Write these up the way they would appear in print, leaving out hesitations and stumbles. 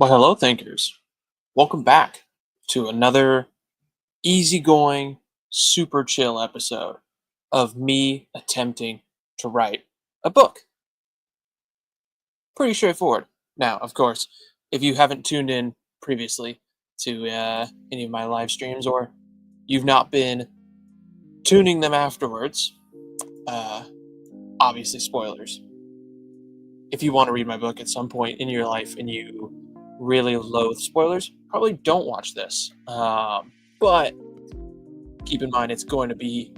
Well, hello, thinkers. Welcome back to another easygoing, super chill episode of me attempting to write a book. Pretty straightforward. Now, of course, if you haven't tuned in previously to any of my live streams or you've not been tuning them afterwards, uh, obviously spoilers. If you want to read my book at some point in your life and you really loathe spoilers, probably don't watch this. But keep in mind, it's going to be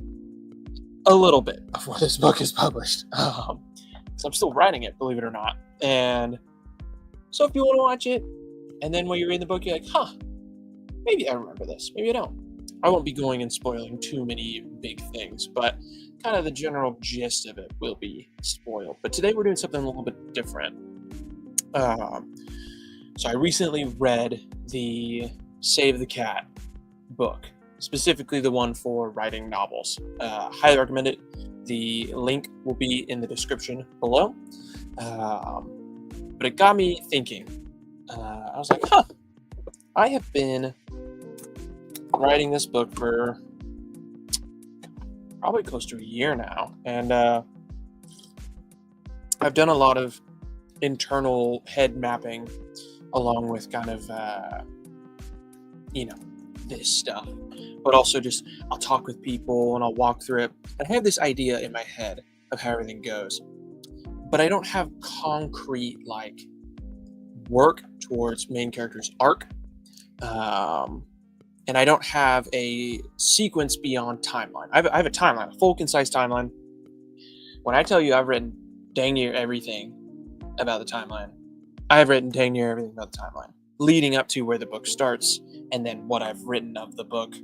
a little bit before this book is published. So I'm still writing it, believe it or not. And so if you want to watch it, and then when you're reading the book, you're like, maybe I remember this, maybe I don't. I won't be going and spoiling too many big things, but kind of the general gist of it will be spoiled. But today we're doing something a little bit different. So I recently read the Save the Cat book, specifically the one for writing novels. Highly recommend it. The link will be in the description below. But it got me thinking. I was like, I have been writing this book for probably close to a year now. And I've done a lot of internal head mapping along with kind of, this stuff. But also just, I'll talk with people and I'll walk through it. And I have this idea in my head of how everything goes. But I don't have concrete, work towards main character's arc. And I don't have a sequence beyond timeline. I have a timeline, a full, concise timeline. When I tell you I've written dang near everything about the timeline, I have written dang near everything about the timeline, leading up to where the book starts, and then what I've written of the book.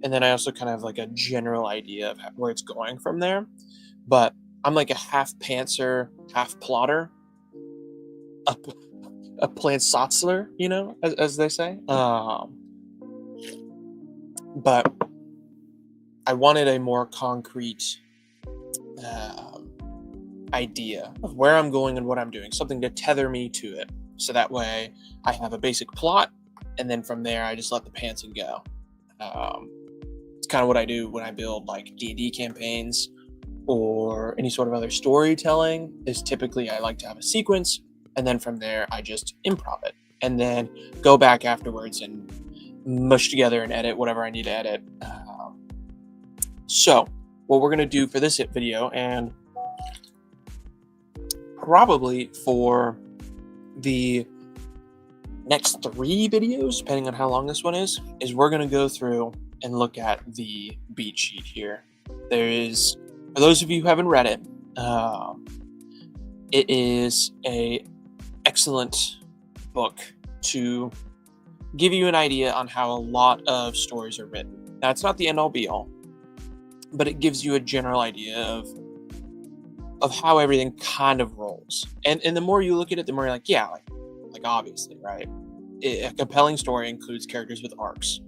And then I also kind of have like a general idea of where it's going from there. But I'm like a half pantser, half plotter, a plantsotzler, as they say. But I wanted a more concrete idea of where I'm going and what I'm doing, something to tether me to it. So that way I have a basic plot, and then from there I just let the pantsing go. It's kind of what I do when I build like D&D campaigns or any sort of other storytelling. Is typically I like to have a sequence, and then from there I just improv it, and then go back afterwards and mush together and edit whatever I need to edit. So what we're going to do for this video, and probably for the next 3 videos, depending on how long this one is we're going to go through and look at the beat sheet here. There is, for those of you who haven't read it, it is a excellent book to give you an idea on how a lot of stories are written. Now, it's not the end-all be-all, but it gives you a general idea of how everything kind of rolls. And the more you look at it, the more you're like, yeah, like obviously, right? A compelling story includes characters with arcs.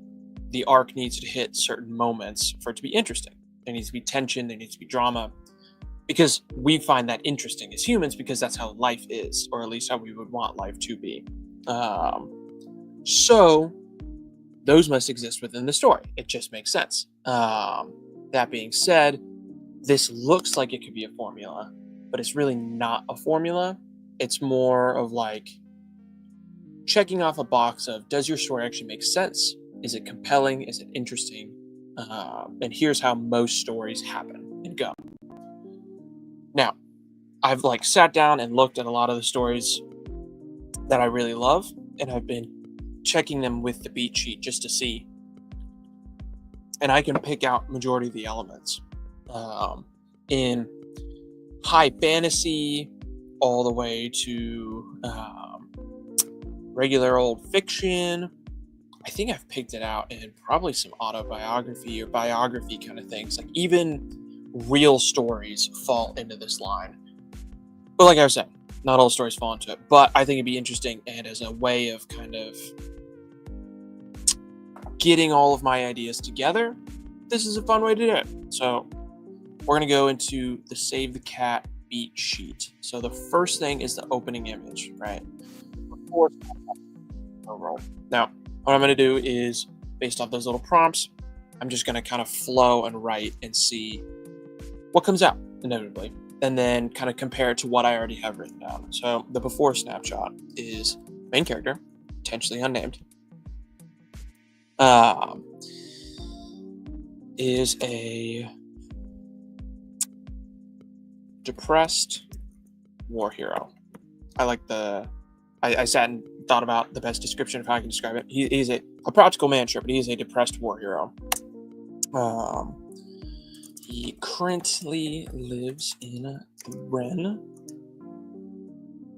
The arc needs to hit certain moments for it to be interesting. There needs to be tension, there needs to be drama, because we find that interesting as humans, because that's how life is, or at least how we would want life to be. So those must exist within the story. It just makes sense. That being said, this looks like it could be a formula, but it's really not a formula. It's more of like checking off a box of, does your story actually make sense? Is it compelling? Is it interesting? And here's how most stories happen and go. Now, I've sat down and looked at a lot of the stories that I really love, and I've been checking them with the beat sheet just to see. And I can pick out majority of the elements. In high fantasy, all the way to regular old fiction. I think I've picked it out in probably some autobiography or biography kind of things. Like even real stories fall into this line. But like I was saying, not all stories fall into it. But I think it'd be interesting, and as a way of kind of getting all of my ideas together, this is a fun way to do it. So we're going to go into the Save the Cat beat sheet. So the first thing is the opening image, right? roll. Now, what I'm going to do is, based off those little prompts, I'm just going to kind of flow and write and see what comes out, inevitably, and then kind of compare it to what I already have written down. So the before snapshot is main character, intentionally unnamed, is a depressed war hero. I sat and thought about the best description of how I can describe it. He's a practical man, sure, but he is a depressed war hero. He currently lives in Rennes,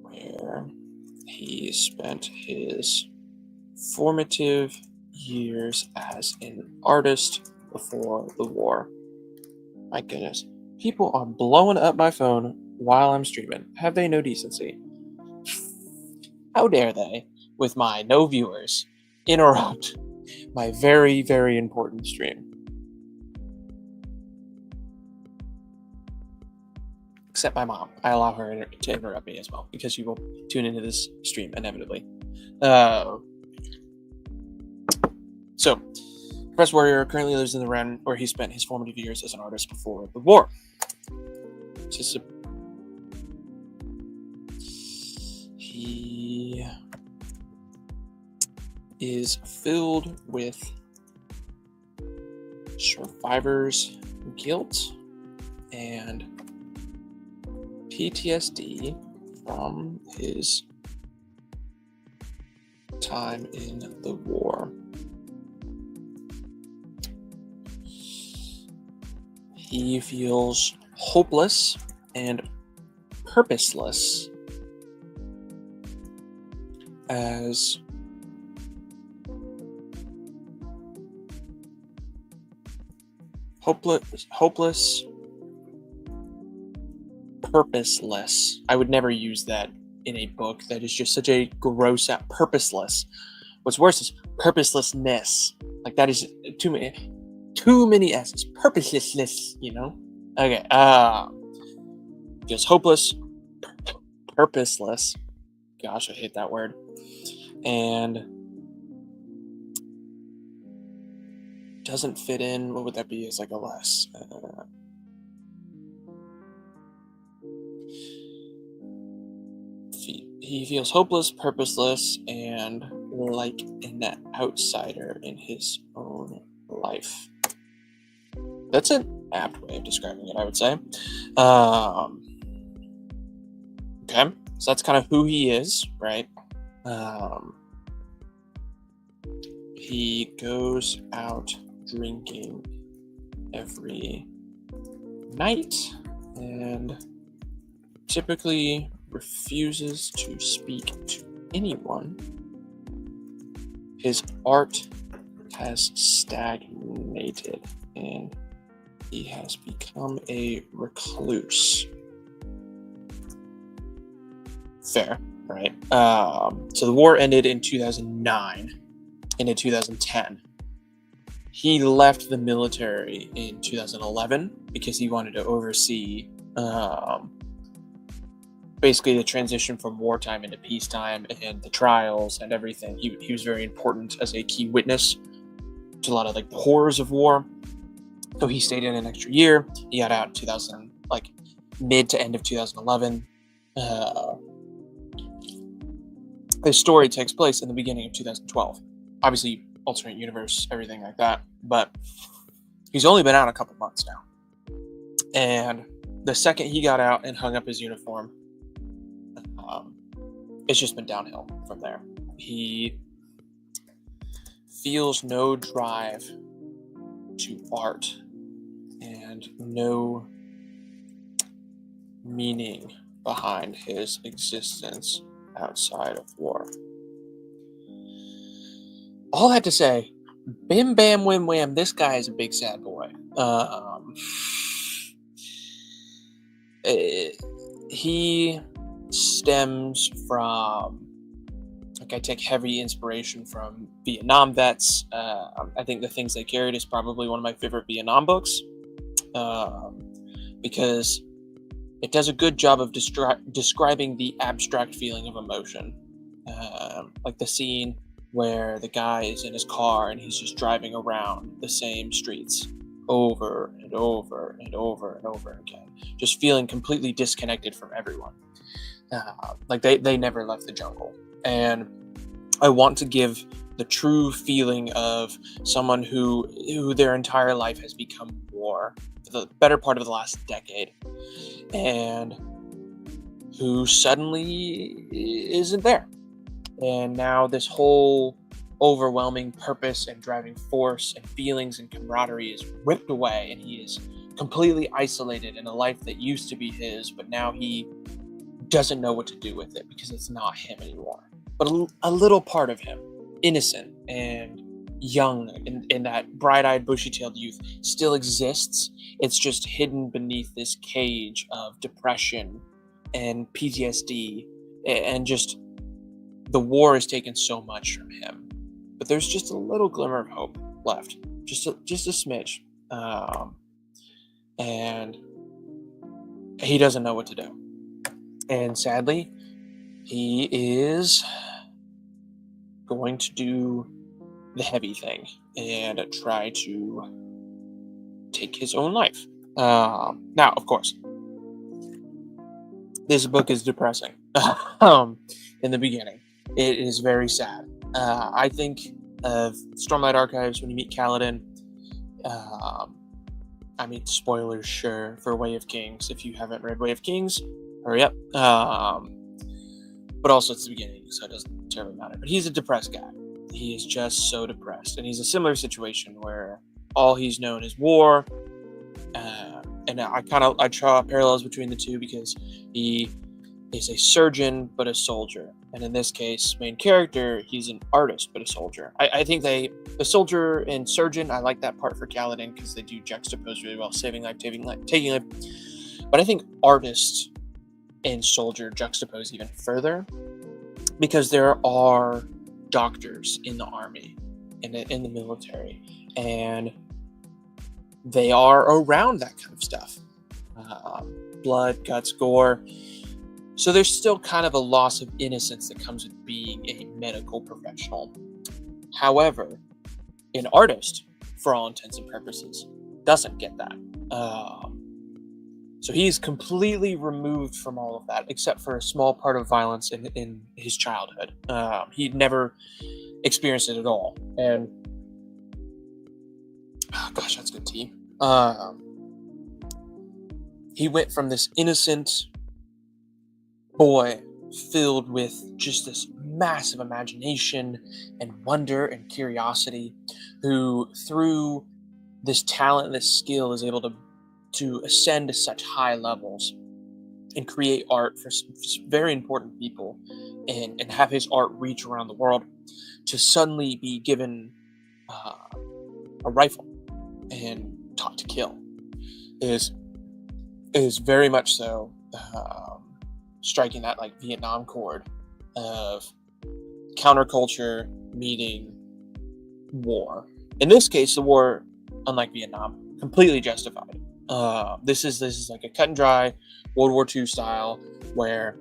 where he spent his formative years as an artist before the war. My goodness. People are blowing up my phone while I'm streaming. Have they no decency? How dare they, with my no viewers, interrupt my very, very important stream? Except my mom. I allow her to interrupt me as well, because she will tune into this stream inevitably. So, Depressed Warrior currently lives in the Rennes, where he spent his formative years as an artist before the war. He is filled with survivor's guilt and PTSD from his time in the war. He feels hopeless and purposeless as hopeless, purposeless. I would never use that in a book. That is just such a gross out. Purposeless. What's worse is purposelessness. Like, that is too many S's. Purposelessness, you know? Okay. Just hopeless, purposeless. Gosh, I hate that word. And doesn't fit in. What would that be? As like a less. He feels hopeless, purposeless, and like an outsider in his own life. That's an apt way of describing it, I would say. Okay, so that's kind of who he is, right? He goes out drinking every night and typically refuses to speak to anyone. His art has stagnated and he has become a recluse. Fair, right? So the war ended in 2009. And in 2010, he left the military in 2011 because he wanted to oversee basically the transition from wartime into peacetime and the trials and everything. He was very important as a key witness to a lot of like the horrors of war. So he stayed in an extra year. He got out in mid to end of 2011. His story takes place in the beginning of 2012. Obviously, alternate universe, everything like that. But he's only been out a couple months now. And the second he got out and hung up his uniform, it's just been downhill from there. He feels no drive to art and no meaning behind his existence outside of war. All that to say, bim bam wham wham, this guy is a big sad boy. He stems from, I take heavy inspiration from Vietnam vets. I think The Things They Carried is probably one of my favorite Vietnam books, because it does a good job of describing the abstract feeling of emotion. Like the scene where the guy is in his car and he's just driving around the same streets over and over and over and over again, just feeling completely disconnected from everyone. Like they never left the jungle. And I want to give the true feeling of someone who their entire life has become war for the better part of the last decade, and who suddenly isn't there. And now this whole overwhelming purpose and driving force and feelings and camaraderie is ripped away, and he is completely isolated in a life that used to be his, but now he doesn't know what to do with it because it's not him anymore. But a little part of him, innocent and young in that bright-eyed, bushy-tailed youth, still exists. It's just hidden beneath this cage of depression and PTSD, and just the war has taken so much from him. But there's just a little glimmer of hope left, just a smidge, and he doesn't know what to do. And sadly, he is going to do the heavy thing and try to take his own life. Now, of course, this book is depressing. In the beginning, it is very sad. I think of Stormlight Archives when you meet Kaladin. I mean, spoilers, sure, for Way of Kings. If you haven't read Way of Kings, hurry up. But also it's the beginning, so it doesn't terribly matter. But he's a depressed guy. He is just so depressed. And he's a similar situation where all he's known is war. And I draw parallels between the two because he is a surgeon but a soldier. And in this case, main character, he's an artist but a soldier. I think the soldier and surgeon, I like that part for Kaladin because they do juxtapose really well, saving life, taking life. But I think artist and soldier juxtapose even further because there are doctors in the army, in the military, and they are around that kind of stuff. Blood, guts, gore. So there's still kind of a loss of innocence that comes with being a medical professional. However, an artist, for all intents and purposes, doesn't get that. So he's completely removed from all of that, except for a small part of violence in his childhood. He'd never experienced it at all. And, oh gosh, that's good tea. He went from this innocent boy filled with just this massive imagination and wonder and curiosity, who through this talent, this skill, is able to ascend to such high levels and create art for very important people and have his art reach around the world, to suddenly be given a rifle and taught to kill is very much so striking that like Vietnam chord of counterculture meeting war. In this case, the war, unlike Vietnam, completely justified. This is like a cut and dry World War II style where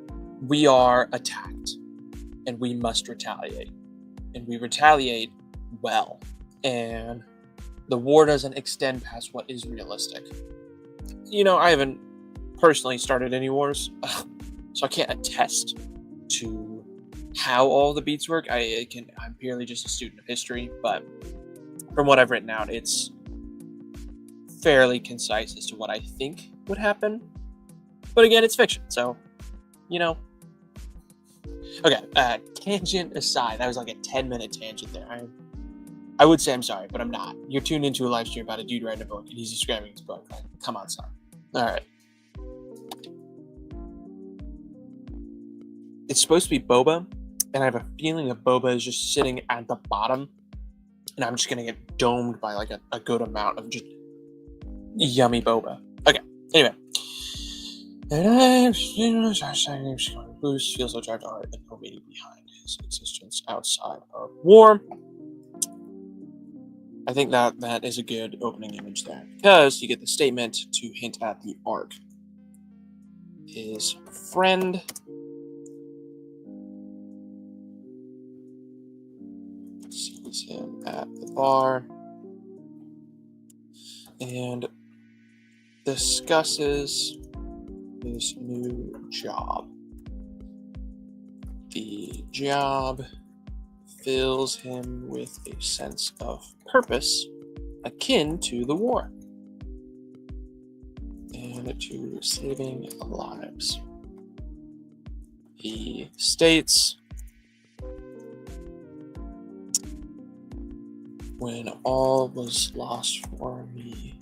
we are attacked and we must retaliate, and we retaliate well, and the war doesn't extend past what is realistic. I haven't personally started any wars, so I can't attest to how all the beats work. I'm purely just a student of history, but from what I've written out, it's fairly concise as to what I think would happen. But again, it's fiction, so Okay, tangent aside, that was like a 10-minute tangent there. I would say I'm sorry, but I'm not. You're tuned into a live stream about a dude writing a book, and he's describing his book. Like, come on, son. All right. It's supposed to be boba, and I have a feeling that boba is just sitting at the bottom, and I'm just going to get domed by like a good amount of just yummy boba. Okay, anyway. Boost feels like drive to art and no meaning behind his existence outside of war. I think that is a good opening image there, because you get the statement to hint at the arc. His friend bar and discusses his new job. The job fills him with a sense of purpose akin to the war and to saving lives. He states, "When all was lost for me,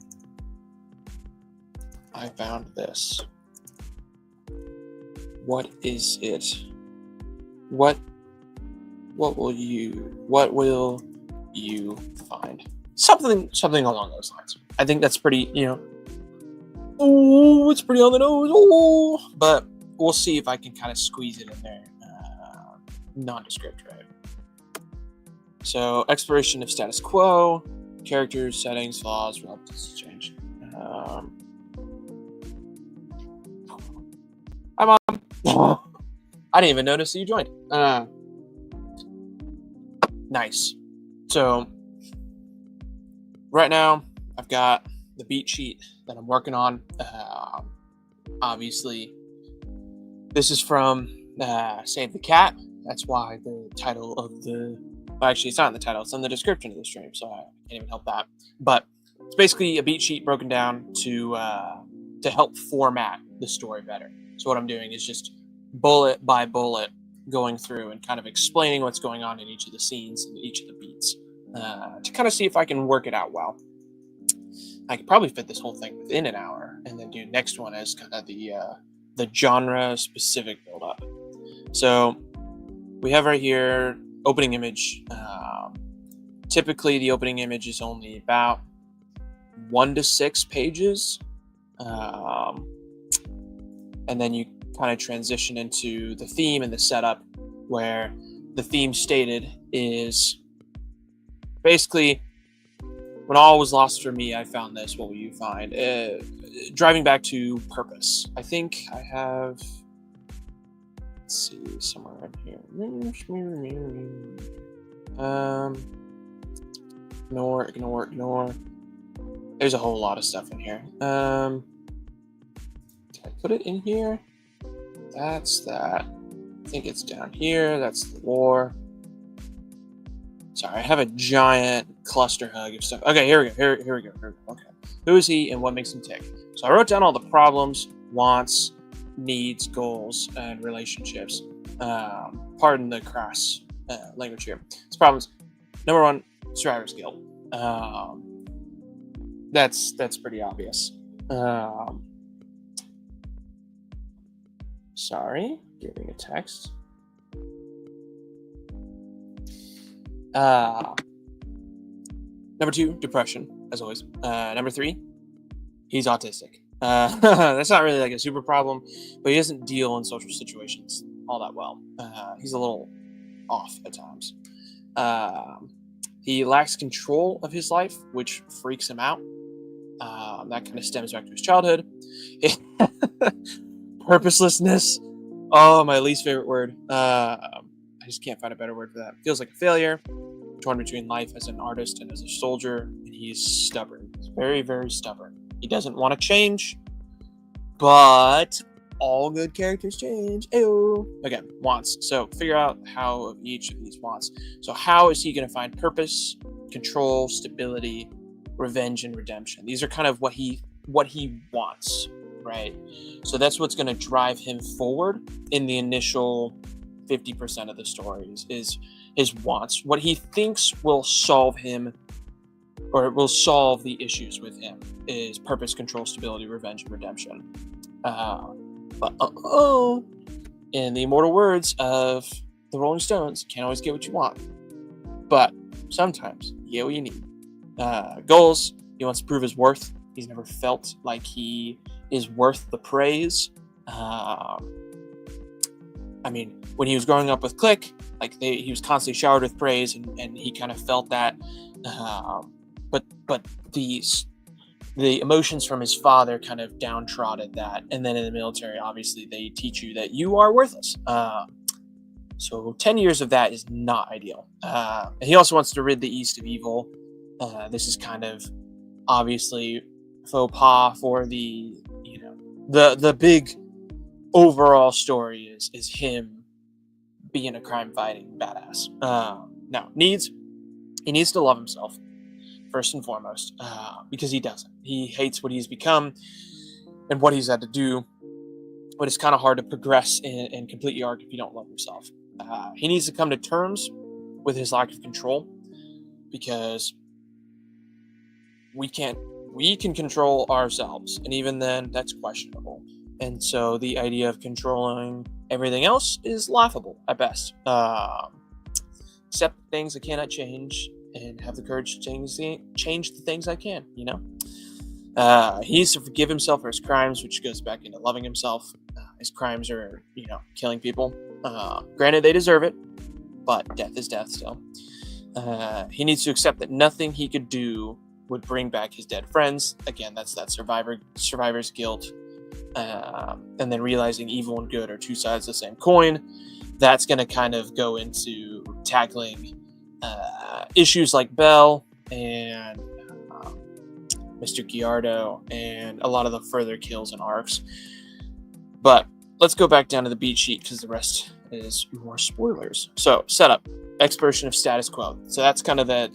I found this. What is it? What will you find?" Something along those lines. I think that's pretty, it's pretty on the nose. But we'll see if I can kind of squeeze it in there. Nondescript, right? So, exploration of status quo, characters, settings, flaws, relatives, change. Hi, Mom. I didn't even notice that you joined. Nice. So, right now, I've got the beat sheet that I'm working on. Obviously, this is from Save the Cat. That's why the title of actually, it's not in the title. It's in the description of the stream, so I can't even help that. But it's basically a beat sheet broken down to help format the story better. So what I'm doing is just bullet by bullet going through and kind of explaining what's going on in each of the scenes and each of the beats to kind of see if I can work it out well. I could probably fit this whole thing within an hour and then do next one as kind of the genre specific build up. So we have right here opening image. Typically the opening image is only about 1 to 6 pages. And then you kind of transition into the theme and the setup, where the theme stated is basically, when all was lost for me, I found this. What will you find? Driving back to purpose. I think I have, let's see, somewhere in here. Ignore. There's a whole lot of stuff in here. Did I put it in here? That's that. I think it's down here. That's the war. Sorry, I have a giant cluster hug of stuff. Okay, here we go. Okay. Who is he and what makes him tick? So I wrote down all the problems, wants, needs, goals, and relationships. Pardon the crass language here. It's problems. Number 1, survivor's guilt. That's pretty obvious. Sorry, giving a text. Number 2, depression, as always. Number 3, he's autistic. That's not really like a super problem, but he doesn't deal in social situations all that well. He's a little off at times. He lacks control of his life, which freaks him out. That kind of stems back to his childhood. Purposelessness. Oh, my least favorite word. I just can't find a better word for that. Feels like a failure. Torn between life as an artist and as a soldier. And he's stubborn. He's very, very stubborn. He doesn't want to change. But all good characters change. Ayo. Okay, wants. So figure out how of each of these wants. So how is he going to find purpose, control, stability, revenge, and redemption? These are kind of what he wants, right? So that's what's going to drive him forward in the initial 50% of the stories is his wants. What he thinks will solve him, or will solve the issues with him, is purpose, control, stability, revenge, and redemption. But in the immortal words of the Rolling Stones, you can't always get what you want, but sometimes you get what you need. Goals: he wants to prove his worth. He's never felt like he is worth the praise. I mean, when he was growing up with Click, he was constantly showered with praise, and he kind of felt that. But the emotions from his father kind of downtrodden that. And then in the military, obviously, they teach you that you are worthless. So 10 years of that is not ideal. And he also wants to rid the East of evil. This is kind of obviously faux pas for the big overall story is him being a crime fighting badass. Now he needs to love himself first and foremost, because he doesn't. He hates what he's become and what he's had to do. But it's kind of hard to progress and complete your arc if you don't love yourself. He needs to come to terms with his lack of control, because we can control ourselves, and even then that's questionable. And so the idea of controlling everything else is laughable at best. Accept things I cannot change and have the courage to change the things I can. He needs to forgive himself for his crimes, which goes back into loving himself. His crimes are, killing people. Granted, they deserve it, but death is death still. He needs to accept that nothing he could do would bring back his dead friends. Again, that's that survivor's guilt. And then realizing evil and good are two sides of the same coin. That's going to kind of go into tackling issues like Bell and Mr. Giardo and a lot of the further kills and arcs. But let's go back down to the beat sheet, because the rest is more spoilers. So, setup, exploration of status quo. So that's kind of the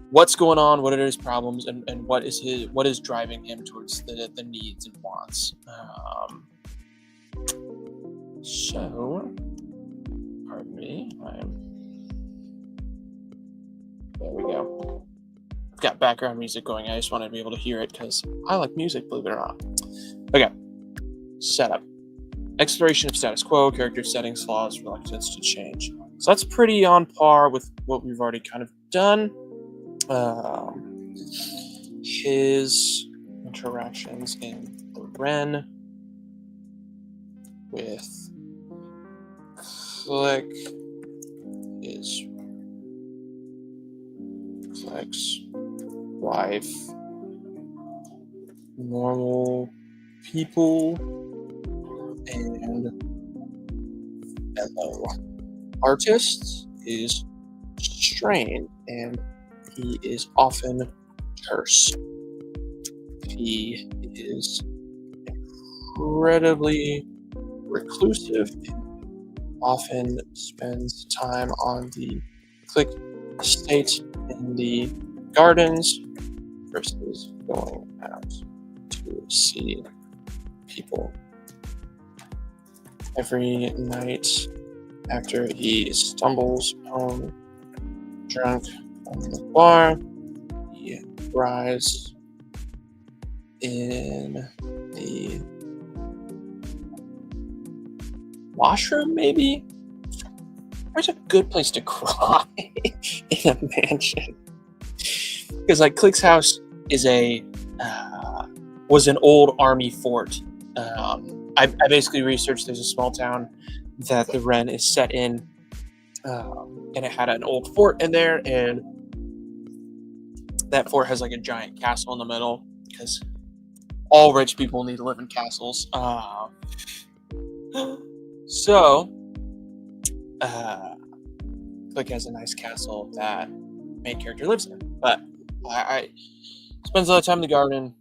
what's going on, what are his problems, and what is driving him towards the needs and wants. So, pardon me, there we go. I've got background music going. I just wanted to be able to hear it because I like music, believe it or not. Okay. Setup. Exploration of status quo, character settings, flaws, reluctance to change. So that's pretty on par with what we've already kind of done. His interactions in the Ren with Click is Click's wife, normal people, and fellow artists is strained, and he is often terse. He is incredibly reclusive and often spends time on the Click estate in the gardens versus going out to see people. Every night after he stumbles home drunk from the bar, he cries in the washroom, maybe? Where's a good place to cry in a mansion? Because Click's house is was an old army fort. I basically researched. There's a small town that the Ren is set in, and it had an old fort in there, and that fort has a giant castle in the middle, because all rich people need to live in castles. So Click has a nice castle that main character lives in, but I spends a lot of time in the garden.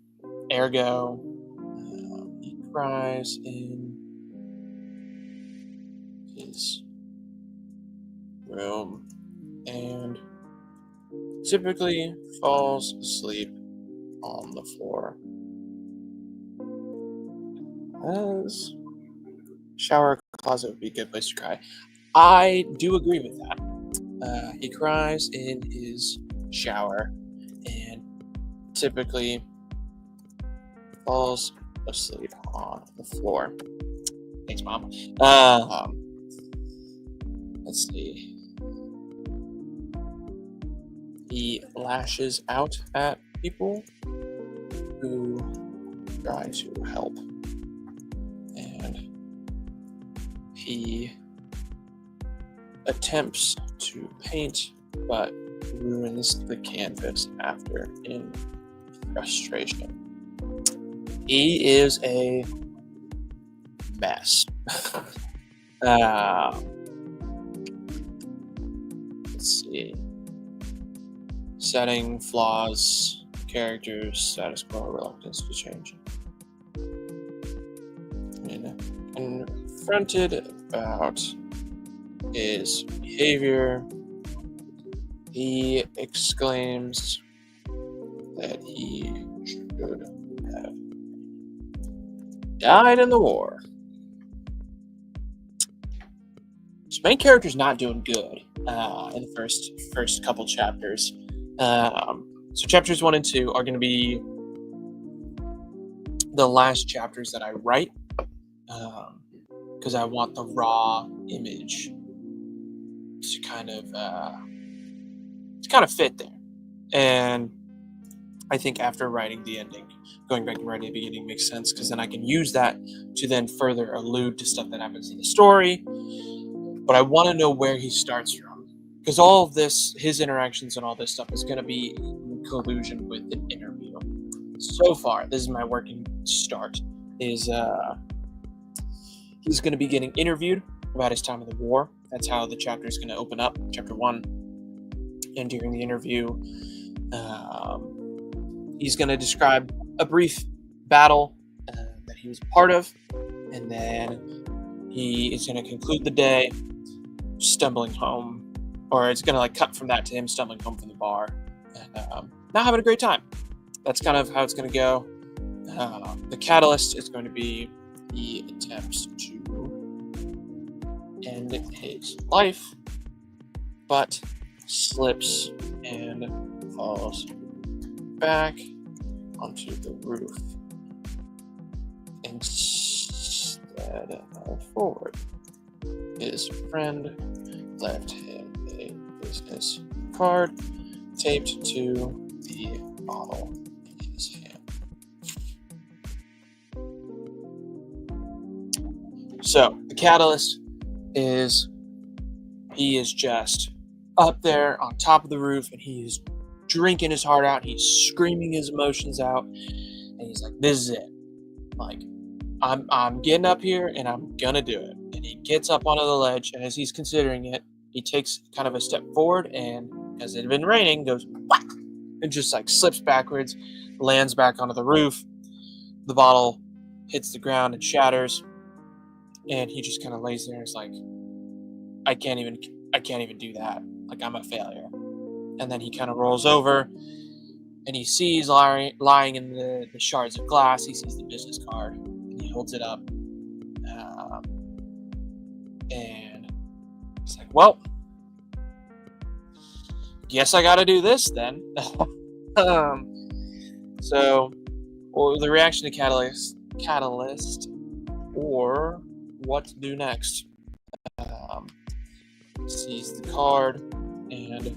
Ergo, he cries in his room and typically falls asleep on the floor. As shower closet would be a good place to cry. I do agree with that. He cries in his shower and typically falls asleep on the floor. Thanks, Mom. Let's see. He lashes out at people who try to help. And he attempts to paint, but ruins the canvas after in frustration. He is a mess. Let's see. setting, flaws, characters, status quo, reluctance to change. And confronted about his behavior, he exclaims that he should have died in the war. So main character's not doing good in the first couple chapters. So chapters 1 and 2 are going to be the last chapters that I write, because I want the raw image to kind of fit there. And I think after writing the ending, going back and writing the beginning makes sense, because then I can use that to then further allude to stuff that happens in the story. But I want to know where he starts from, because all of this, his interactions and all this stuff, is going to be in collusion with an interview. So far, this is my working start, is he's going to be getting interviewed about his time in the war. That's how the chapter is going to open up, chapter 1. And during the interview, he's going to describe a brief battle that he was a part of, and then he is going to conclude the day stumbling home, or it's going to cut from that to him stumbling home from the bar and not having a great time. That's kind of how it's going to go. The catalyst is going to be he attempts to end his life, but slips and falls back onto the roof instead of forward. His friend left him a business card taped to the bottle in his hand. So the catalyst is he is just up there on top of the roof, and he is drinking his heart out. He's screaming his emotions out, and he's like, "This is it. I'm getting up here, and I'm gonna do it." And he gets up onto the ledge, and as he's considering it, he takes kind of a step forward, and because it had been raining, goes whack, and just slips backwards, lands back onto the roof. The bottle hits the ground and shatters, and he just kind of lays there and is like, I can't even do that. I'm a failure. And then he kind of rolls over, and he sees lying in the shards of glass, he sees the business card, and he holds it up. And he's like, well, guess I gotta do this then. So, or the reaction to Catalyst, or what to do next. Sees the card and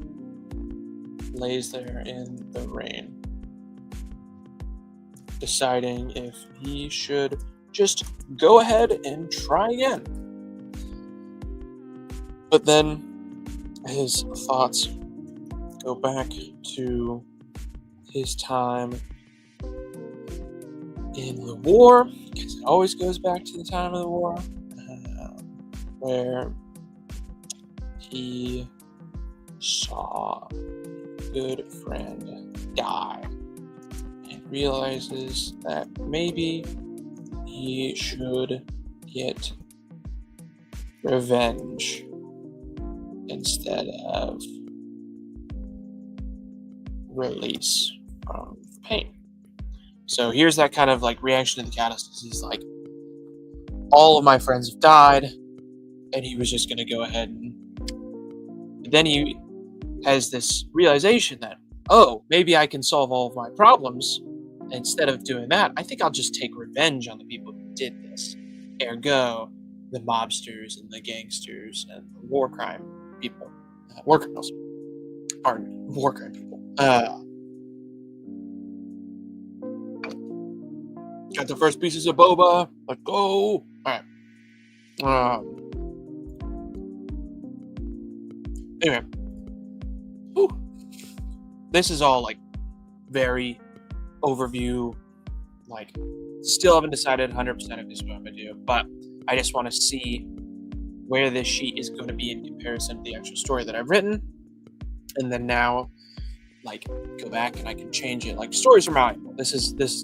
lays there in the rain, deciding if he should just go ahead and try again. But then his thoughts go back to his time in the war, because it always goes back to the time of the war, where he saw a good friend die and realizes that maybe he should get revenge instead of release from pain. So here's that kind of reaction to the catalyst. He's like, all of my friends have died, and he was just going to go ahead and then he has this realization that, oh, maybe I can solve all of my problems. Instead of doing that, I think I'll just take revenge on the people who did this. Ergo, the mobsters and the gangsters and the war crime people. War criminals. Pardon me. War crime people. Got the first pieces of boba. Let's go. Alright. Anyway. Whew. This is all very overview. Still haven't decided 100% if this is what I'm going to do. But I just want to see where this sheet is going to be in comparison to the actual story that I've written. And then now like go back and I can change it. Like stories are malleable.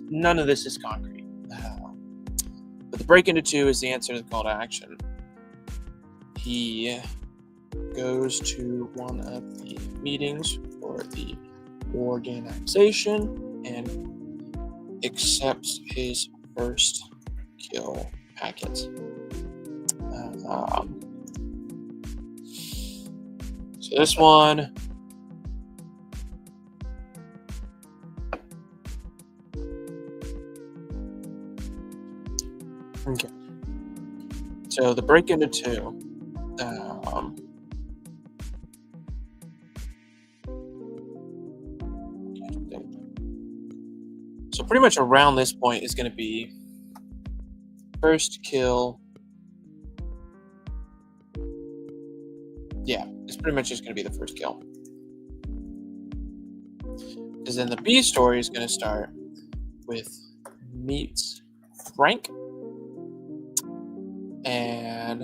None of this is concrete. But the break into 2 is the answer to the call to action. He goes to one of the meetings for the organization and accepts his first kill packet. So this one, okay. So the break into 2. So pretty much around this point is going to be first kill. Yeah, it's pretty much just going to be the first kill. Because then the B story is going to start with meets Frank and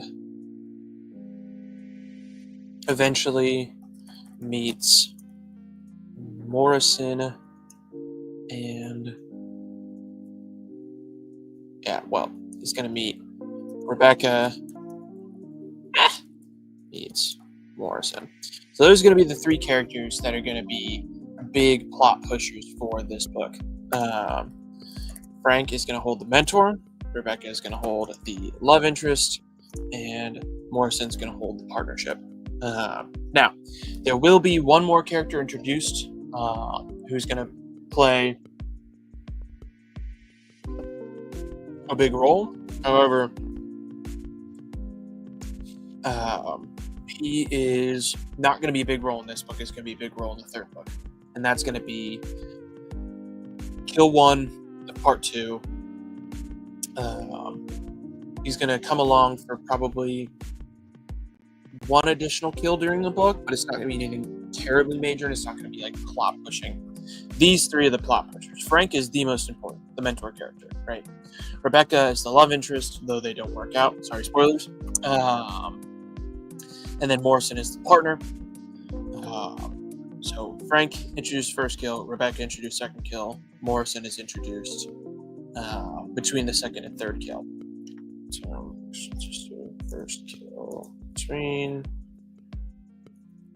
eventually meets Morrison and he's going to meet Rebecca meets Morrison. So those are going to be the 3 characters that are going to be big plot pushers for this book. Frank is going to hold the mentor, Rebecca is going to hold the love interest, and Morrison's going to hold the partnership. Now, there will be one more character introduced who's going to play a big role. However, he is not going to be a big role in this book. It's going to be a big role in the 3rd book. And that's going to be Kill 1, the part 2. He's going to come along for probably one additional kill during the book, but it's not going to be anything terribly major, and it's not going to be like plot pushing. These 3 are the plot pushers. Frank is the most important, the mentor character, right? Rebecca is the love interest, though they don't work out. Sorry, spoilers. And then Morrison is the partner. So Frank introduced first kill, Rebecca introduced second kill, Morrison is introduced between the second and third kill. So just do first kill between,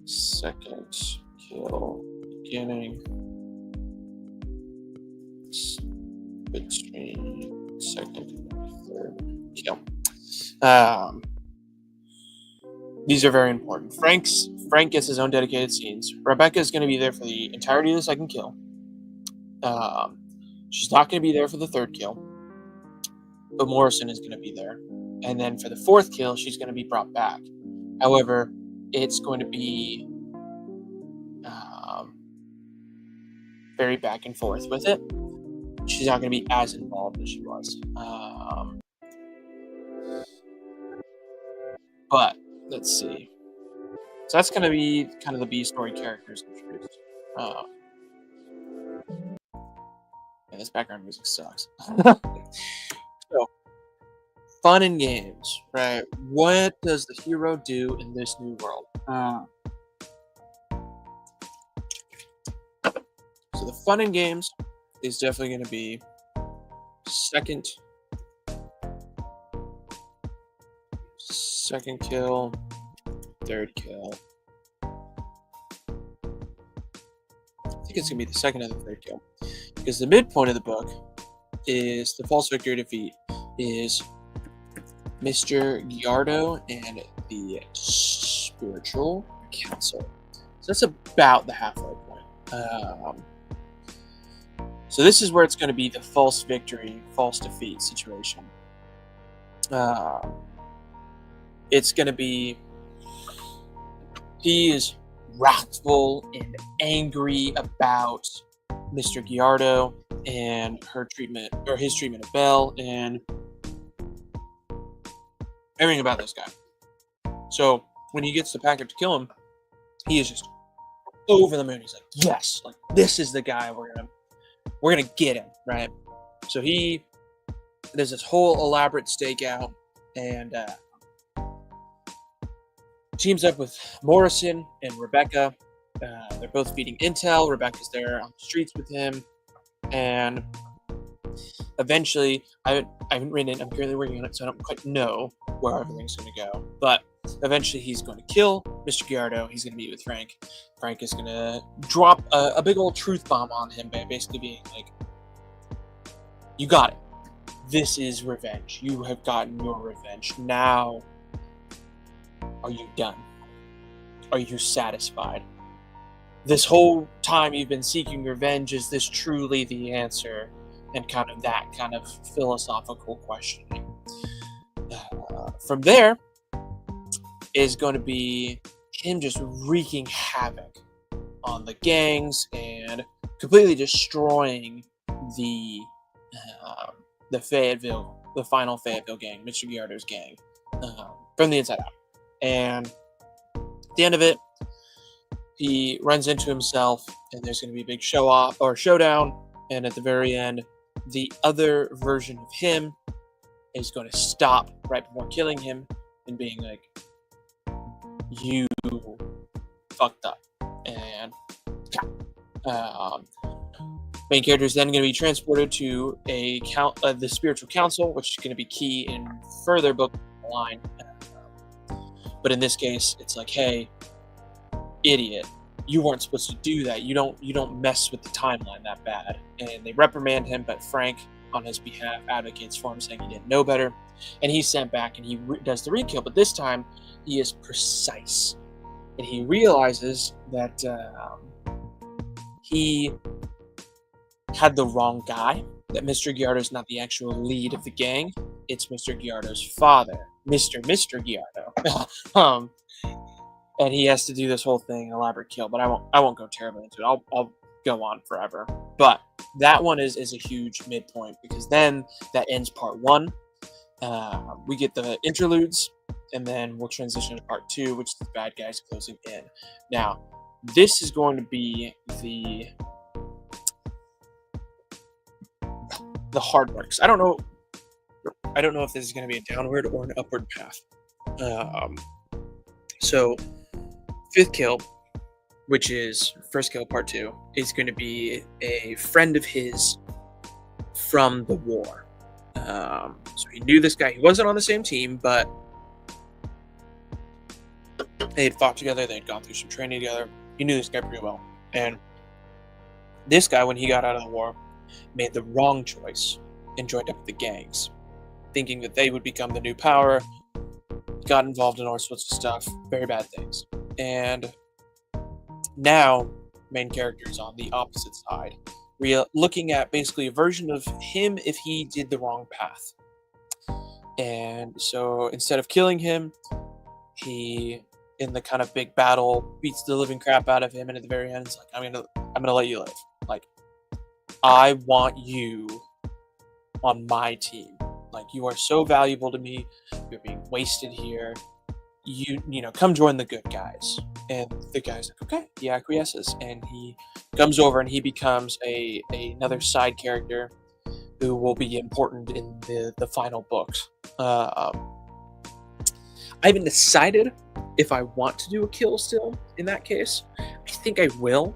second kill beginning, between second and third kill. These are very important. Frank gets his own dedicated scenes. Rebecca is going to be there for the entirety of the second kill. She's not going to be there for the third kill, but Morrison is going to be there. And then for the fourth kill, she's going to be brought back. However, it's going to be very back and forth with it. She's not going to be as involved as she was. But let's see. So that's going to be kind of the B story characters introduced. This background music sucks. So, fun and games, right? What does the hero do in this new world? So the fun and games is definitely going to be second kill, third kill. I think it's going to be the second and the third kill. Because the midpoint of the book is the false victory defeat is Mr. Giardo and the Spiritual Council. So that's about the halfway point. So this is where it's going to be the false victory, false defeat situation. It's going to be, he is wrathful and angry about Mr. Giardo and her treatment, or his treatment of Belle, and everything about this guy. So when he gets the packet to kill him, he is just over the moon. He's like, yes, like this is the guy we're gonna get him, right? So there's this whole elaborate stakeout, and teams up with Morrison and Rebecca They're both feeding intel. Rebecca's there on the streets with him, and eventually, I haven't written it. I'm currently working on it, so I don't quite know where everything's going to go. But eventually, he's going to kill Mr. Giardo. He's going to meet with Frank. Frank is going to drop a big old truth bomb on him by basically being like, "You got it. This is revenge. You have gotten your revenge. Now, are you done? Are you satisfied? This whole time you've been seeking revenge, is this truly the answer?" And kind of that kind of philosophical questioning. From there is going to be him just wreaking havoc on the gangs and completely destroying the Fayetteville, the final Fayetteville gang, Mr. Giardo's gang, from the inside out. And at the end of it, he runs into himself, and there's going to be a big showdown. And at the very end, the other version of him is going to stop right before killing him and being like, "You fucked up." And main character is then going to be transported to the spiritual council, which is going to be key in further book line. But in this case, it's like, "Hey, idiot, you weren't supposed to do that. You don't mess with the timeline that bad." And they reprimand him, but Frank, on his behalf, advocates for him, saying he didn't know better. And he's sent back, and he does the re-kill, but this time he is precise. And he realizes that he had the wrong guy, that Mr. Giardo is not the actual lead of the gang. It's Mr. Giardo's father, Mr. Giardo. And he has to do this whole thing, elaborate kill, but I won't go terribly into it. I'll go on forever. But that one is a huge midpoint, because then that ends part 1. We get the interludes, and then we'll transition to part 2, which is the bad guys closing in. Now, this is going to be the hard part, because I don't know if this is going to be a downward or an upward path. So, 5th kill, which is first kill part 2, is going to be a friend of his from the war. So he knew this guy. He wasn't on the same team, but they had fought together. They had gone through some training together. He knew this guy pretty well. And this guy, when he got out of the war, made the wrong choice and joined up with the gangs, thinking that they would become the new power. Got involved in all sorts of stuff, very bad things. And now, main character is on the opposite side, looking at basically a version of him if he did the wrong path. And so instead of killing him, he, in the kind of big battle, beats the living crap out of him, and at the very end, it's like, I'm gonna let you live. Like, I want you on my team. Like, you are so valuable to me. You're being wasted here. You know, come join the good guys. And the guy's like, okay. He acquiesces, and he comes over, and he becomes another side character who will be important in the final books. I haven't decided if I want to do a kill still in that case. I think I will,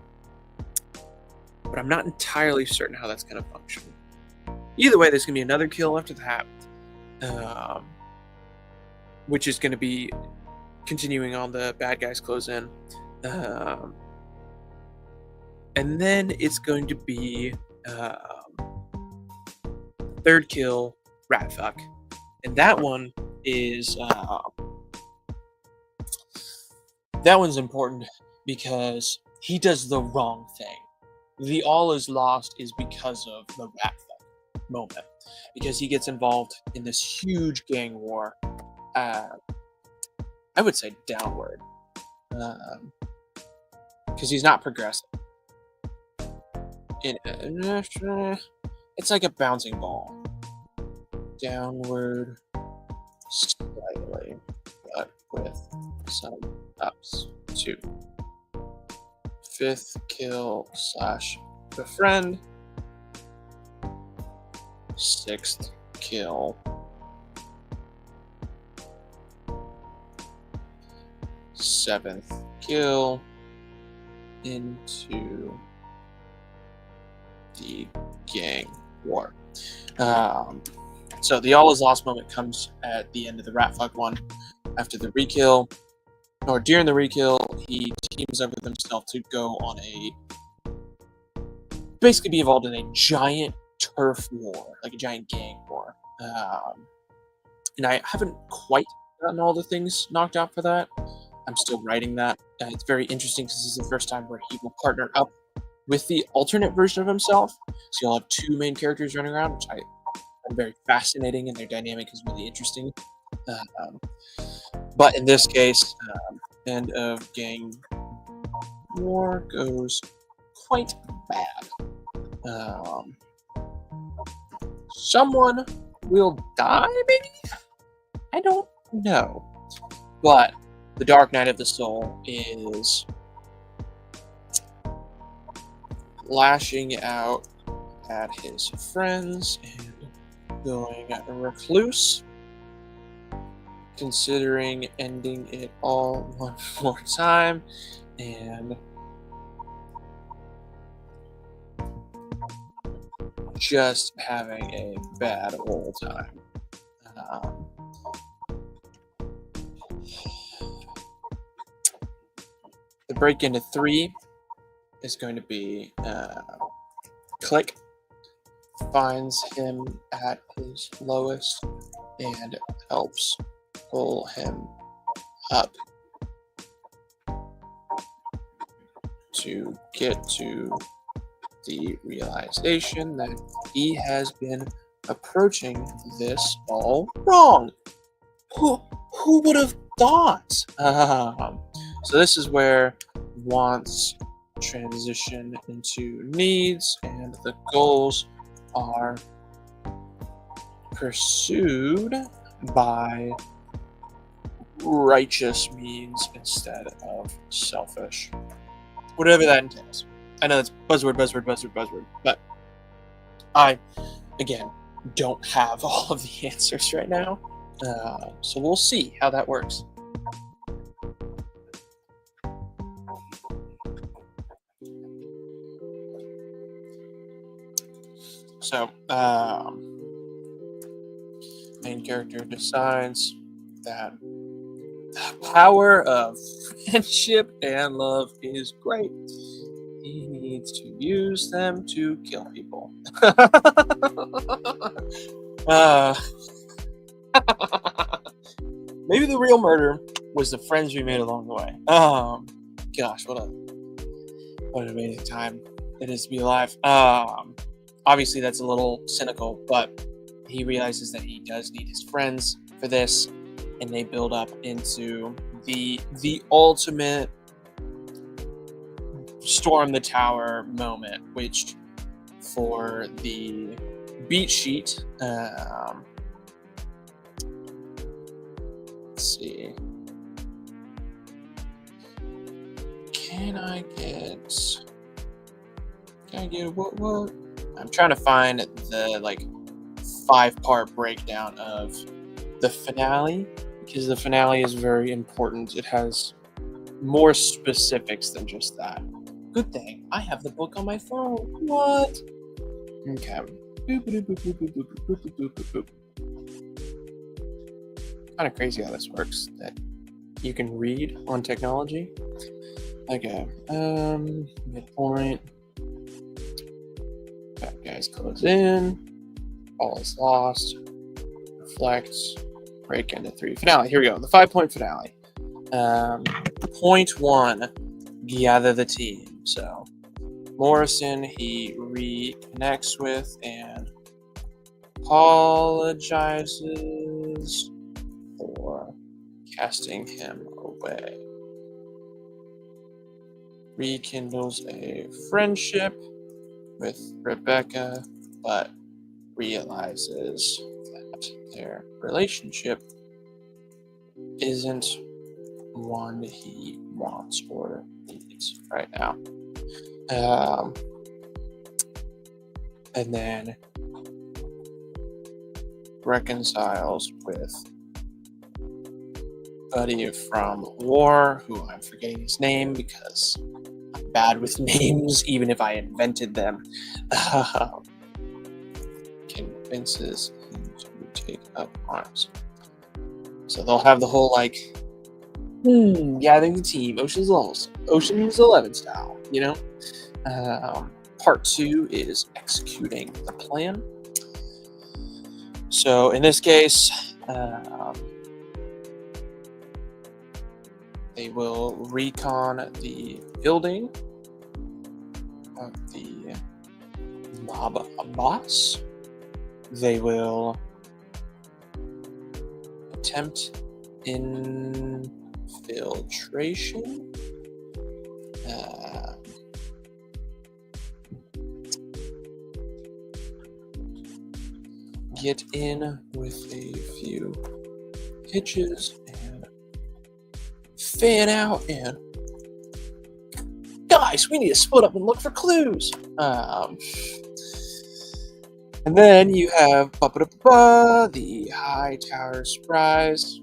but I'm not entirely certain how that's going to function. Either way, there's going to be another kill after that, which is going to be continuing on the bad guys close in. And then it's going to be third kill, Ratfuck. And that one is that one's important because he does the wrong thing. The all is lost is because of the Ratfuck moment. Because he gets involved in this huge gang war. I would say downward. Because he's not progressive. It's like a bouncing ball. Downward slightly, but with some ups too. 5th kill / befriend. 6th kill. 7th kill. into the gang war. So the all is lost moment comes at the end of the Ratfuck one. After the rekill, or during the rekill, he teams up with himself to go on basically be involved in a giant turf war, like a giant gang war. And I haven't quite gotten all the things knocked out for that. I'm still writing that. It's very interesting because this is the first time where he will partner up with the alternate version of himself. So you'll have two main characters running around, which I find very fascinating, and their dynamic is really interesting. But in this case, end of gang war goes quite bad. Someone will die, maybe? I don't know. But the Dark Night of the Soul is lashing out at his friends and going recluse, considering ending it all one more time, and just having a bad old time. The break into 3 is going to be Click finds him at his lowest and helps pull him up to get to the realization that he has been approaching this all wrong. Who would have thought? So this is where wants transition into needs, and the goals are pursued by righteous means instead of selfish. Whatever that entails. I know that's buzzword, but I, again, don't have all of the answers right now. So we'll see how that works. So, main character decides that the power of friendship and love is great. He needs to use them to kill people. Maybe the real murder was the friends we made along the way. Gosh, what an amazing time it is to be alive. Obviously, that's a little cynical, but he realizes that he does need his friends for this, and they build up into the ultimate storm the tower moment, which for the beat sheet, let's see, can I get what? I'm trying to find the 5-part breakdown of the finale, because the finale is very important. It has more specifics than just that. Good thing I have the book on my phone. What? Okay. Kind of crazy how this works, that you can read on technology. Okay. Midpoint. Bad guys close in. All is lost. Reflects. Break into 3. Finale. Here we go. The 5-point finale. Point 1. Gather the team. So Morrison he reconnects with and apologizes for casting him away. Rekindles a friendship with Rebecca, but realizes that their relationship isn't one he wants or needs right now. And then reconciles with Buddy from War, who I'm forgetting his name because I'm bad with names, even if I invented them. Convinces him to take up arms. So they'll have the whole gathering the team, Ocean's 11 style, Part 2 is executing the plan. So in this case, they will recon the building of the mob boss. They will attempt infiltration. Get in with a few hitches and fan out, and guys, we need to split up and look for clues. And then you have the High Tower Surprise.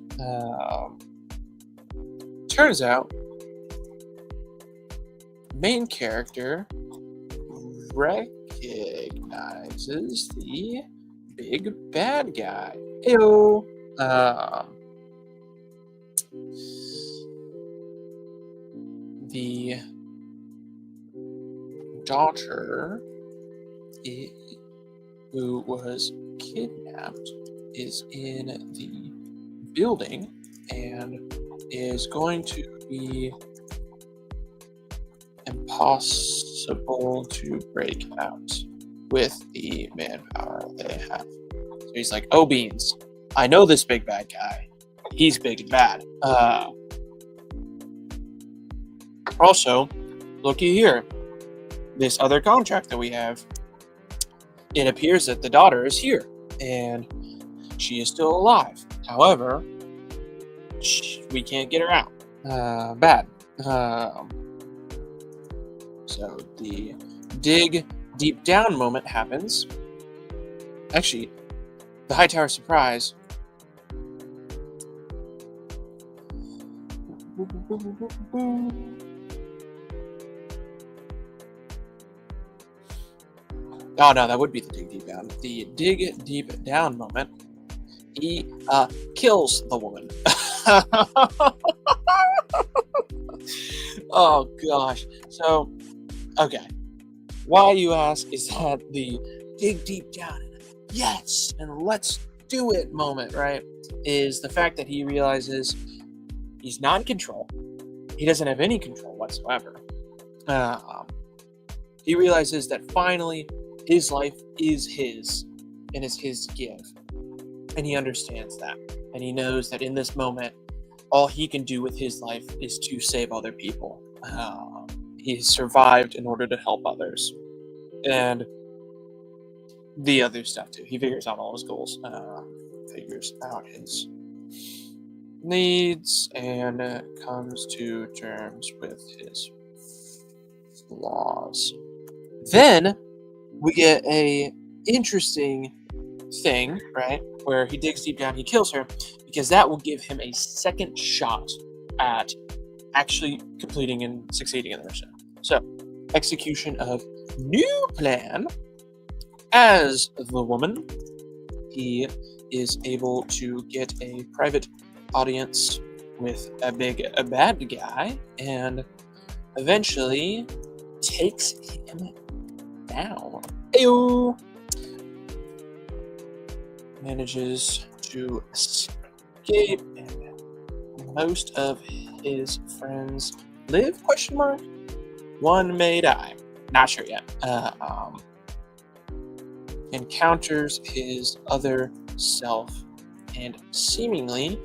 Turns out, main character recognizes the big bad guy. Ew. The daughter who was kidnapped is in the building and is going to be impossible to break out with the manpower they have. So he's like, oh, beans, I know this big bad guy. He's big and bad. Also, looky here. This other contract that we have, it appears that the daughter is here, and she is still alive. However, we can't get her out. Bad. So the dig deep down moment happens. Actually, the High Tower Surprise. Oh no, that would be the dig deep down. The dig deep down moment. He kills the woman. Oh gosh. So, okay. Why, you ask, is that the dig deep down and yes, and let's do it moment, right? Is the fact that he realizes he's not in control. He doesn't have any control whatsoever. He realizes that finally his life is his and is his to give. And he understands that. And he knows that in this moment, all he can do with his life is to save other people. He survived in order to help others. And the other stuff too. He figures out all his goals, figures out his needs, and comes to terms with his flaws. Then we get a interesting thing, right? Where he digs deep down, he kills her, because that will give him a second shot at actually completing and succeeding in the mission. So, execution of new plan. As the woman, he is able to get a private audience with a bad guy, and eventually takes him down. Ayo! Manages to escape, and most of his friends live? Question mark. One may die. Not sure yet. Encounters his other self and seemingly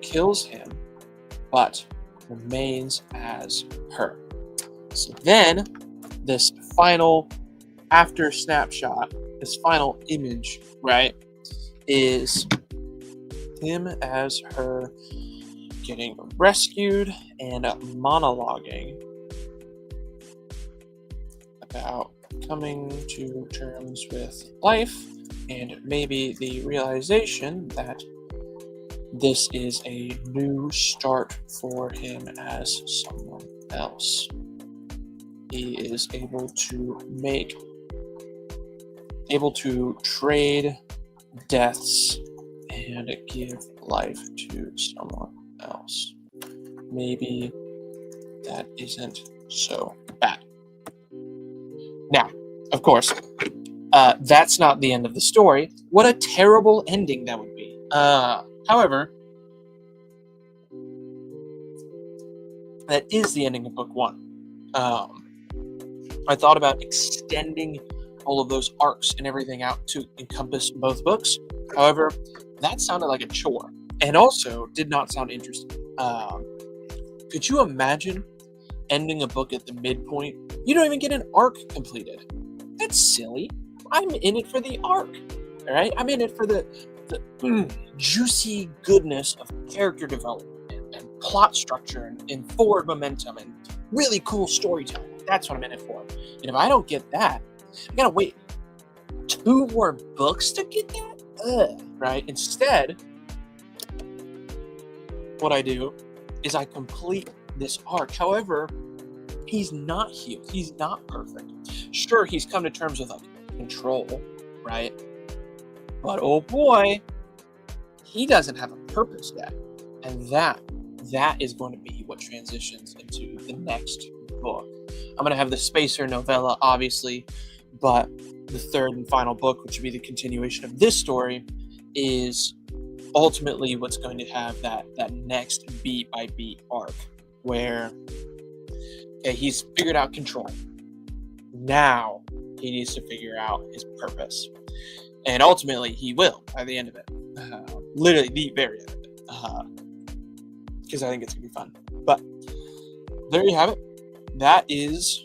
kills him, but remains as her. So then, this final after snapshot, this final image, right, is him as her getting rescued and monologuing about coming to terms with life and maybe the realization that this is a new start for him as someone else. he is able to trade deaths and give life to someone else. Maybe that isn't so bad. Now, of course, that's not the end of the story. What a terrible ending that would be. However, that is the ending of book one. I thought about extending all of those arcs and everything out to encompass both books. However, that sounded like a chore and also did not sound interesting. Could you imagine ending a book at the midpoint? You don't even get an arc completed. That's silly. I'm in it for the arc, all right? I'm in it for the juicy goodness of character development and plot structure and forward momentum and really cool storytelling. That's what I'm in it for. And if I don't get that, I gotta wait 2 more books to get that? Right? Instead, what I do is I complete this arc. However, he's not healed. He's not perfect. Sure, he's come to terms with control, right? But oh boy, he doesn't have a purpose yet. And that is going to be what transitions into the next book. I'm going to have the Spacer novella, obviously, but the third and final book, which would be the continuation of this story, is ultimately what's going to have that next beat by beat arc where he's figured out control. Now he needs to figure out his purpose. And ultimately he will by the end of it. Literally the very end of it. Because I think it's going to be fun. But there you have it. That is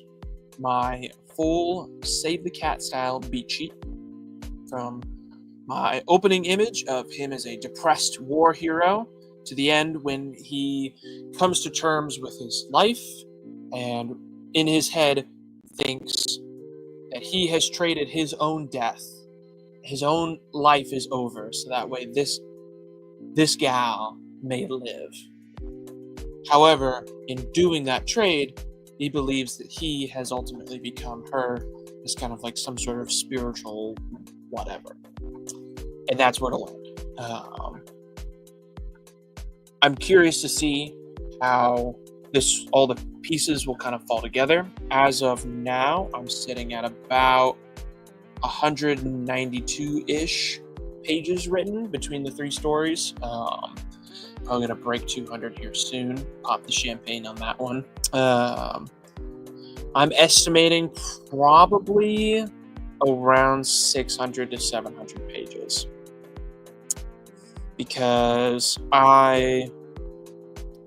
my full Save the Cat style beat sheet from my opening image of him as a depressed war hero to the end when he comes to terms with his life and in his head thinks that he has traded his own death. His own life is over, so that way this gal may live. However, in doing that trade, he believes that he has ultimately become her as kind of like some sort of spiritual whatever. And that's where it'll end. I'm curious to see how all the pieces will kind of fall together. As of now, I'm sitting at about 192-ish pages written between the 3 stories. Probably gonna break 200 here soon. Pop the champagne on that one. I'm estimating probably around 600 to 700 pages because I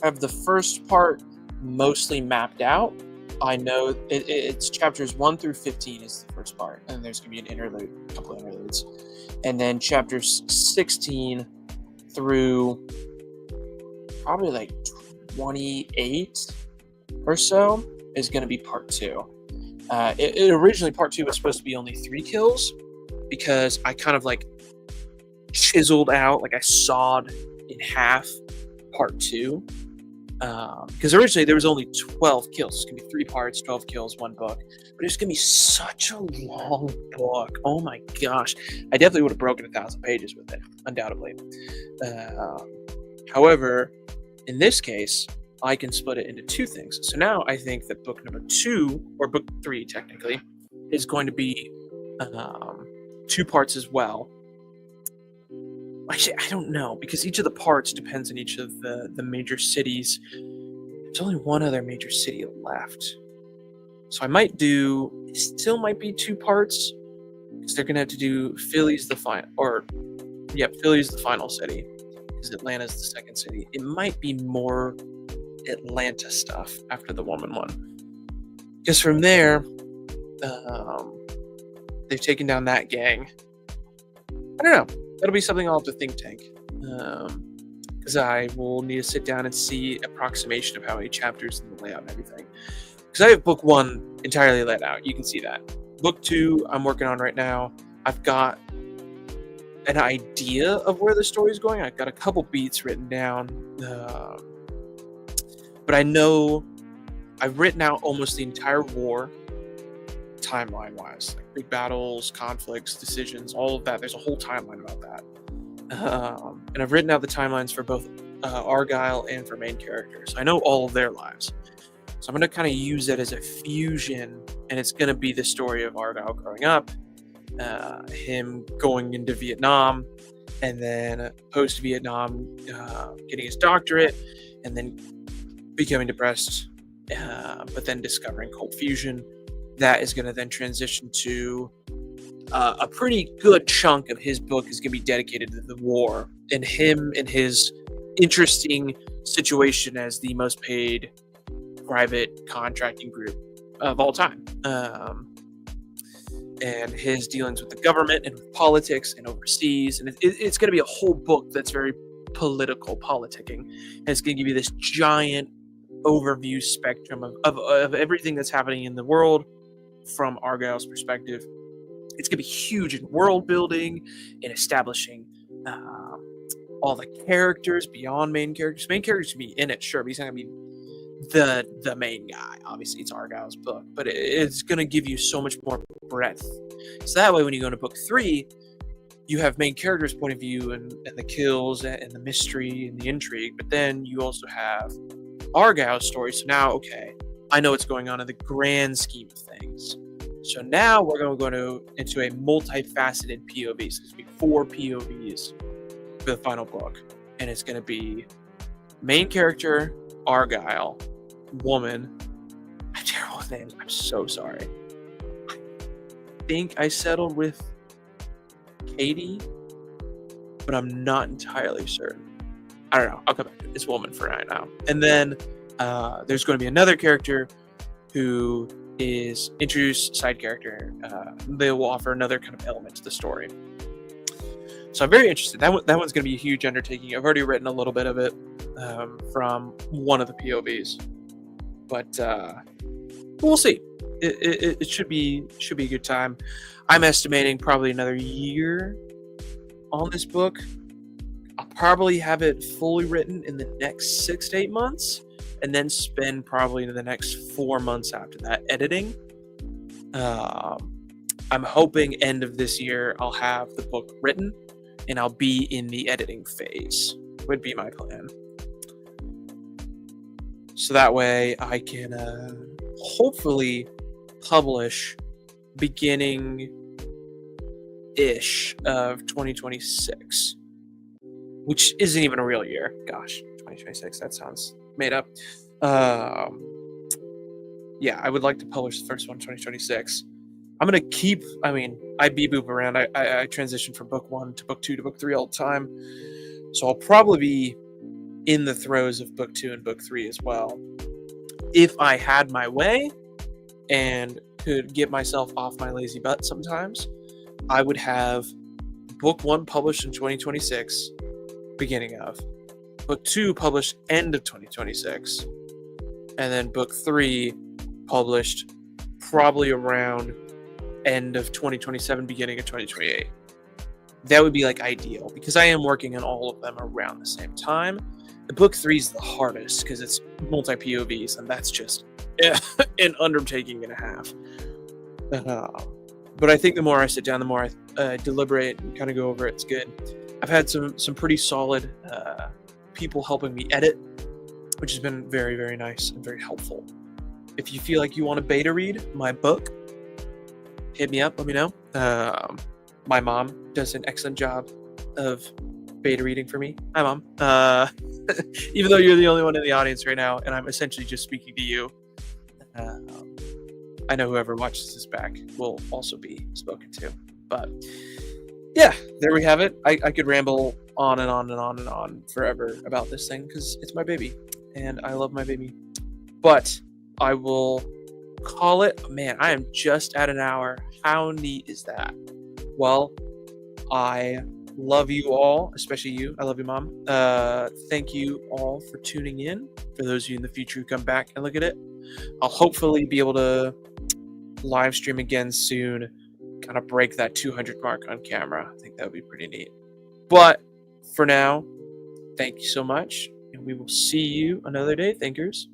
have the first part mostly mapped out. I know it's chapters 1 through 15 is the first part, and there's gonna be an interlude, a couple of interludes, and then chapters 16 through probably like 28 or so is going to be part 2. Originally part 2 was supposed to be only 3 kills because I kind of like chiseled out, like I sawed in half part 2 because originally there was only 12 kills. It's going to be 3 parts, 12 kills, 1 book, but it's going to be such a long book. Oh my gosh, I definitely would have broken 1,000 pages with it, undoubtedly. However, in this case, I can split it into 2 things. So now I think that book number 2, or book 3 technically, is going to be 2 parts as well. Actually, I don't know, because each of the parts depends on each of the major cities. There's only one other major city left. So I might it still might be 2 parts, because they're going to have to do Philly's the final city, because Atlanta's the second city. It might be more Atlanta stuff after the woman one, because from there they've taken down that gang. I don't know, that'll be something I'll have to think tank, because I will need to sit down and see approximation of how many chapters and the layout and everything, because I have book 1 entirely laid out. You can see that. Book 2 I'm working on right now. I've got an idea of where the story's going. I've got a couple beats written down, but I know I've written out almost the entire war timeline wise, like big battles, conflicts, decisions, all of that. There's a whole timeline about that. And I've written out the timelines for both Argyle and for main characters. I know all of their lives. So I'm going to kind of use it as a fusion, and it's going to be the story of Argyle growing up, him going into Vietnam, and then post-Vietnam getting his doctorate, and then becoming depressed, but then discovering cold fusion. That is going to then transition to a pretty good chunk of his book is going to be dedicated to the war and him and his interesting situation as the most paid private contracting group of all time, and his dealings with the government and with politics and overseas. And it's going to be a whole book that's very political politicking, and it's going to give you this giant overview spectrum of everything that's happening in the world from Argyle's perspective. It's going to be huge in world building and establishing all the characters beyond main characters. Main characters can be in it, sure, but he's not going to be the main guy. Obviously, it's Argyle's book, but it's going to give you so much more breadth. So that way, when you go into book 3, you have main characters' point of view and the kills and the mystery and the intrigue, but then you also have Argyle's story. So now, okay, I know what's going on in the grand scheme of things. So now we're going to go into a multifaceted POV. So there's going to be 4 POVs for the final book. And it's going to be main character, Argyle, woman. I'm terrible with names. I'm so sorry. I think I settled with Katie, but I'm not entirely certain. I don't know. I'll come back to it. It's woman for right now. And then there's going to be another character who is introduced, side character. They will offer another kind of element to the story. So I'm very interested. That one's going to be a huge undertaking. I've already written a little bit of it from one of the POVs, but we'll see. It should be a good time. I'm estimating probably another year on this book. I'll probably have it fully written in the next 6 to 8 months, and then spend probably the next 4 months after that editing. I'm hoping end of this year I'll have the book written, and I'll be in the editing phase, would be my plan. So that way I can hopefully publish beginning-ish of 2026, which isn't even a real year. Gosh, 2026, that sounds made up. Yeah, I would like to publish the first one in 2026. I'm going to keep, I beboop around. I transition from book 1 to book 2 to book 3 all the time. So I'll probably be in the throes of book 2 and book 3 as well. If I had my way and could get myself off my lazy butt sometimes, I would have book 1 published in 2026, beginning of. Book 2 published end of 2026. And then book 3 published probably around end of 2027, beginning of 2028. That would be like ideal, because I am working on all of them around the same time. The book 3 is the hardest because it's multi POVs, and that's just an undertaking and a half. But I think the more I sit down, the more I deliberate and kind of go over it, it's good. I've had some pretty solid people helping me edit, which has been very, very nice and very helpful. If you feel like you want to beta read my book, hit me up, let me know. My mom does an excellent job of beta reading for me. Hi, Mom. Even though you're the only one in the audience right now, and I'm essentially just speaking to you, I know whoever watches this back will also be spoken to. But yeah, there we have it. I could ramble on and on and on and on forever about this thing because it's my baby, and I love my baby. But I will call it. Man, I am just at an hour. How neat is that? Well, I love you all, especially you. I love you, Mom. Thank you all for tuning in. For those of you in the future who come back and look at it, I'll hopefully be able to live stream again soon, kind of break that 200 mark on camera. I think that would be pretty neat. But for now, thank you so much, and we will see you another day, thinkers.